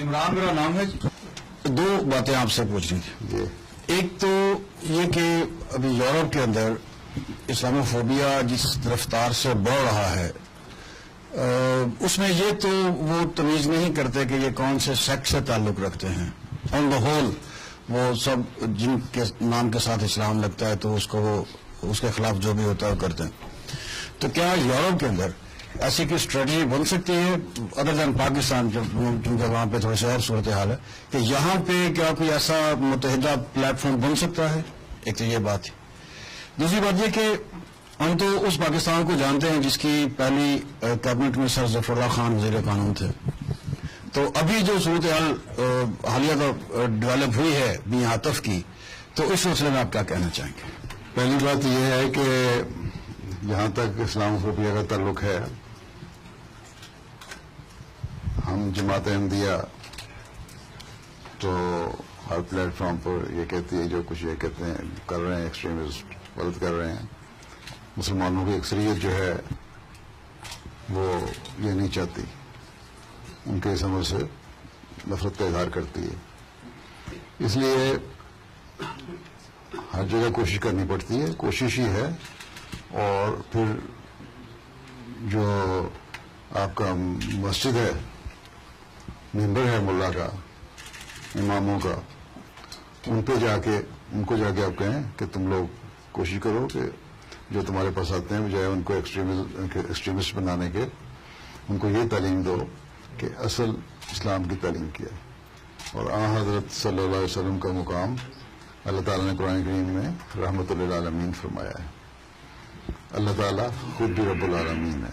عمران میرا نام ہے. دو باتیں آپ سے پوچھنی تھی. ایک تو یہ کہ ابھی یورپ کے اندر اسلاموفوبیا جس رفتار سے بڑھ رہا ہے اس میں یہ تو وہ تمیز نہیں کرتے کہ یہ کون سے سیکٹ سے تعلق رکھتے ہیں. آن دا ہول وہ سب جن کے نام کے ساتھ اسلام لگتا ہے تو اس کے خلاف جو بھی ہوتا ہے وہ کرتے ہیں. تو کیا یورپ کے اندر ایسی کوئی اسٹریٹجی بن سکتی ہے ادر دین پاکستان چونکہ وہاں پہ تھوڑی سی اور صورتحال ہے کہ یہاں پہ کیا کوئی ایسا متحدہ پلیٹ فارم بن سکتا ہے؟ ایک تو یہ بات ہے. دوسری بات یہ کہ ہم تو اس پاکستان کو جانتے ہیں جس کی پہلی کیبنٹ میں سر ظفر اللہ خان وزیر قانون تھے. تو ابھی جو صورتحال حالیہ ڈیولپ ہوئی ہے بھی عاطف کی, تو اس سلسلے میں آپ کیا کہنا چاہیں گے؟ پہلی بات یہ ہے کہ جہاں تک اسلاموفوبیا کا تعلق ہے, ہم جماعت احمدیہ تو ہر پلیٹ فارم پر یہ کہتی ہے جو کچھ یہ کہتے ہیں کر رہے ہیں, ایکسٹریمسٹ غلط کر رہے ہیں. مسلمانوں کی اکثریت جو ہے وہ یہ نہیں چاہتی, ان کے اس عمل سے نفرت کا اظہار کرتی ہے. اس لیے ہر جگہ کوشش کرنی پڑتی ہے, کوشش ہی ہے. اور پھر جو آپ کا مسجد ہے, ممبر ہے ملا کا, اماموں کا, ان کو جا کے آپ کہیں کہ تم لوگ کوشش کرو کہ جو تمہارے پاس آتے ہیں بجائے ان کو ایکسٹریمسٹ بنانے کے, ان کو یہ تعلیم دو کہ اصل اسلام کی تعلیم کیا ہے. اور آن حضرت صلی اللہ علیہ وسلم کا مقام اللہ تعالیٰ نے قرآن کریم میں رحمت للعالمین فرمایا ہے. اللہ تعالیٰ خود بھی رب العالمین ہے.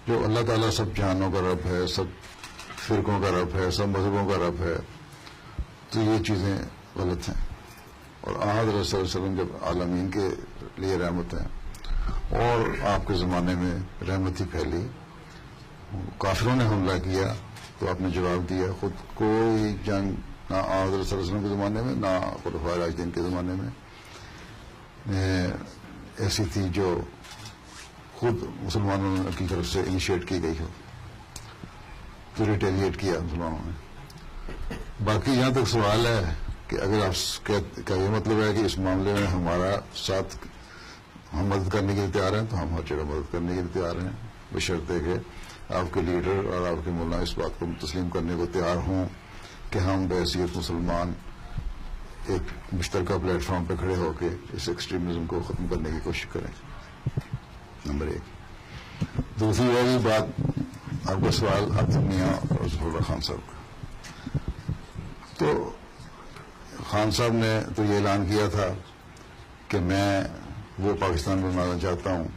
جو اللہ تعالیٰ سب جہانوں کا رب ہے, سب فرقوں کا رب ہے, سب مذہبوں کا رب ہے, تو یہ چیزیں غلط ہیں. اور آن حضرت صلی اللہ علیہ وسلم جب عالمین کے لیے رحمت ہیں اور آپ کے زمانے میں رحمت ہی پھیلی, کافروں نے حملہ کیا تو آپ نے جواب دیا. خود کوئی جنگ نہ آن حضرت صلی اللہ علیہ وسلم کے زمانے میں نہ خلفائے راشدین کے زمانے میں ایسی تھی جو خود مسلمانوں کی طرف سے انیشیٹ کی گئی ہو, تو ریٹیلیٹ کیا مسلمانوں نے. باقی یہاں تک سوال ہے کہ اگر آپ کا یہ مطلب ہے کہ اس معاملے میں ہمارا ساتھ ہم مدد کرنے کے لیے تیار ہیں, تو ہم ہر جگہ مدد کرنے کے لیے تیار ہیں, بشرطے کہ آپ کے لیڈر اور آپ کے مولانا اس بات کو تسلیم کرنے کو تیار ہوں کہ ہم بحیثیت مسلمان ایک مشترکہ پلیٹ فارم پہ کھڑے ہو کے اس ایکسٹریمزم کو ختم کرنے کی کوشش کریں. نمبر 1. دوسری والی بات, آپ کا سوال عاطف میاں اور ظفر اللہ خان صاحب کا. تو خان صاحب نے تو یہ اعلان کیا تھا کہ میں وہ پاکستان بنانا چاہتا ہوں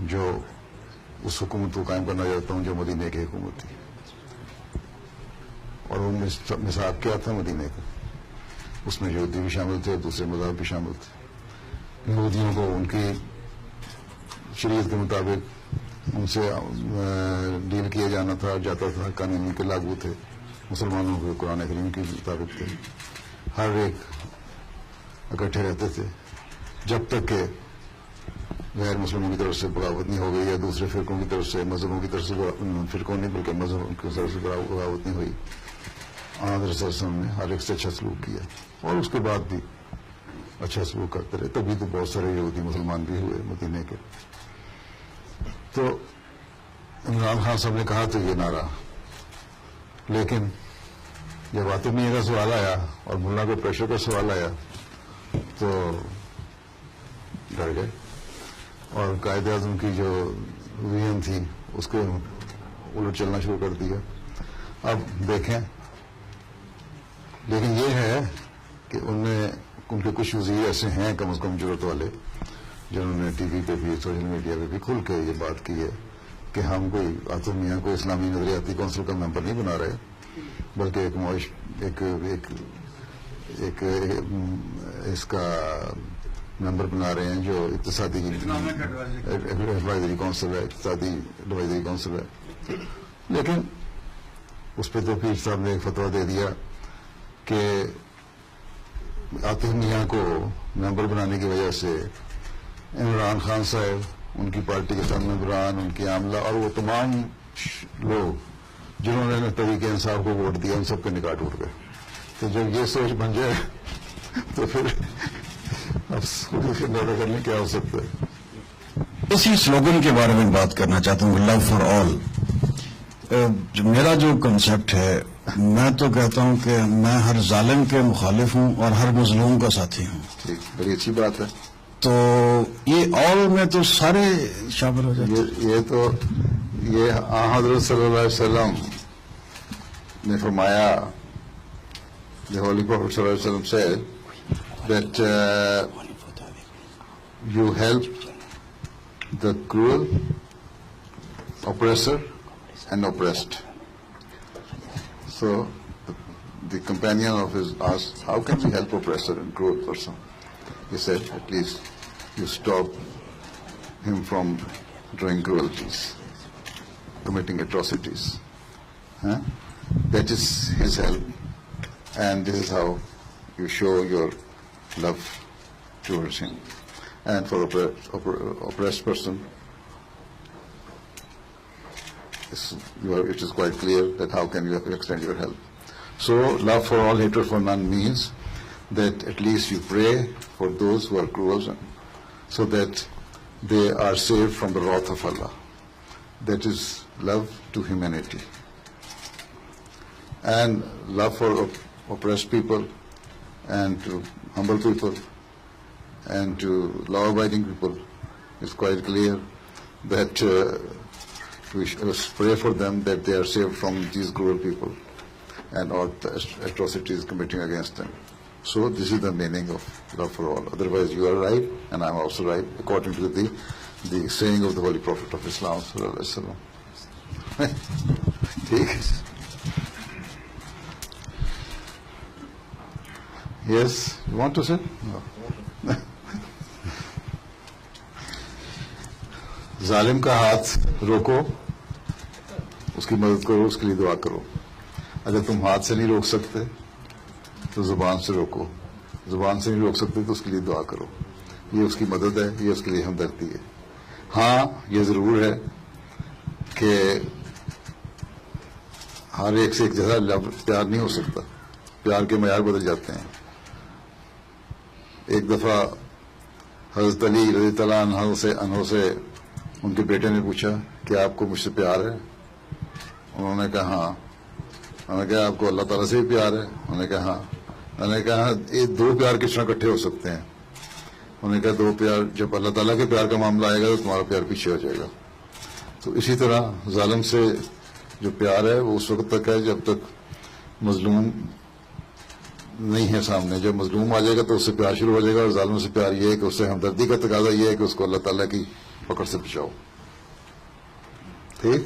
جو اس حکومت کو قائم کرنا چاہتا ہوں جو مدینہ کی حکومت تھی. اور وہ مساق کیا تھا مدینہ کا, اس میں یہودی بھی شامل تھے, دوسرے مذہب بھی شامل تھے. یہودیوں کو ان کی شریعت کے مطابق ان سے ڈیل کیا جانا تھا, جاتا تھا, قانون ان کے لاگو تھے. مسلمانوں کے قرآن کریم کے مطابق تھے. ہر ایک اکٹھے رہتے تھے جب تک کہ غیر مسلموں کی طرف سے بغاوت نہیں ہو گئی یا دوسرے فرقوں کی طرف سے, مذہبوں کی طرف سے, فرقوں نہیں بلکہ مذہبوں کی طرف سے بغاوت نہیں ہوئی. حضرت صلی اللہ علیہ وسلم نے ہر ایک سے اچھا سلوک کیا اور اس کے بعد بھی اچھا سلوک کرتے رہے. تبھی تو بہت سارے یہودی مسلمان بھی ہوئے مدینے کے. تو عمران خان صاحب نے کہا تو یہ نعرہ, لیکن جب عاطف میاں کا سوال آیا اور ملا کو پریشر کا سوال آیا تو ڈر گئے اور قائد اعظم کی جو ویژن تھی اس کو الٹ چلنا شروع کر دیا. اب دیکھیں, لیکن یہ ہے کہ ان کے کچھ وزیر ایسے ہیں کم از کم جرت والے جنہوں نے ٹی وی پہ بھی سوشل میڈیا پہ بھی کھل کے یہ بات کی ہے کہ ہم کوئی عاطف میاں کو اسلامی نظریاتی کونسل کا ممبر نہیں بنا رہے, بلکہ ایک اس کا ممبر بنا رہے ہیں جو اقتصادی ایڈوائزری کونسل ہے, اقتصادی ایڈوائزری کونسل ہے. لیکن اس پہ تو پیر صاحب نے ایک فتویٰ دے دیا کہ عاطف میاں کو ممبر بنانے کی وجہ سے عمران خان صاحب, ان کی پارٹی کے سب ممبران, ان کی عاملہ اور وہ تمام لوگ جنہوں نے تحریک انصاف کو ووٹ دیا ان سب کے نکاح ٹوٹ گئے. تو جب یہ سوچ بن جائے تو پھر اب اندازہ کر لیں کیا ہو سکتا ہے. اسی سلوگن کے بارے میں بات کرنا چاہتا ہوں, لو فار آل. میرا جو کنسپٹ ہے, میں تو کہتا ہوں کہ میں ہر ظالم کے مخالف ہوں اور ہر مظلوم کا ساتھی ہوں. ٹھیک, بڑی اچھی بات ہے. تو یہ آل میں تو سارے شامل ہو جاتے ہیں. یہ تو یہ حضرت صلی اللہ علیہ وسلم نے فرمایا, the Holy Prophet صلی اللہ علیہ وسلم said that you help the cruel, oppressor and oppressed. So the companion of his asked, how can we help oppressor and cruel person? He said, at least you stop him from doing cruelties, committing atrocities. That is his help, and this is how you show your love towards him. And for oppressed person, it is quite clear that how can you extend your help. So love for all, hatred for none means that at least you pray for those who are cruel, so that they are saved from the wrath of Allah. That is love to humanity. And love for oppressed people and to humble people and to law-abiding people is quite clear that we should pray for them that they are saved from these cruel people and all the atrocities committing against them. So this is the meaning of love for all. Otherwise you are right and I am also right, according to the saying of the Holy Prophet of Islam sallallahu alaihi wasallam. Theek? Yes, you want to say? No. ظالم کا ہاتھ روکو, اس کی مدد کرو, اس کے لیے دعا کرو. اگر تم ہاتھ سے نہیں روک سکتے تو زبان سے روکو, زبان سے نہیں روک سکتے تو اس کے لیے دعا کرو. یہ اس کی مدد ہے, یہ اس کے لیے ہمدردی ہے. ہاں یہ ضرور ہے کہ ہر ایک سے ایک جیسا پیار نہیں ہو سکتا, پیار کے معیار بدل جاتے ہیں. ایک دفعہ حضرت علی رضی اللہ عنہ سے ان کے بیٹے نے پوچھا کہ آپ کو مجھ سے پیار ہے؟ انہوں نے کہا ہاں. انہوں نے کہا آپ کو اللہ تعالیٰ سے بھی پیار ہے؟ انہوں نے کہا ہاں. انہوں نے کہا یہ دو پیار کس طرح اکٹھے ہو سکتے ہیں؟ انہوں نے کہا دو پیار, جب اللہ تعالیٰ کے پیار کا معاملہ آئے گا تو تمہارا پیار پیچھے ہو جائے گا. تو اسی طرح ظالم سے جو پیار ہے وہ اس وقت تک ہے جب تک مظلوم نہیں ہے سامنے. جب مظلوم آ جائے گا تو اس سے پیار شروع ہو جائے گا, اور ظالم سے پیار یہ ہے کہ اس سے ہمدردی کا تقاضا یہ ہے کہ اس کو اللہ تعالیٰ کی پکڑ سے بچاؤ. ٹھیک.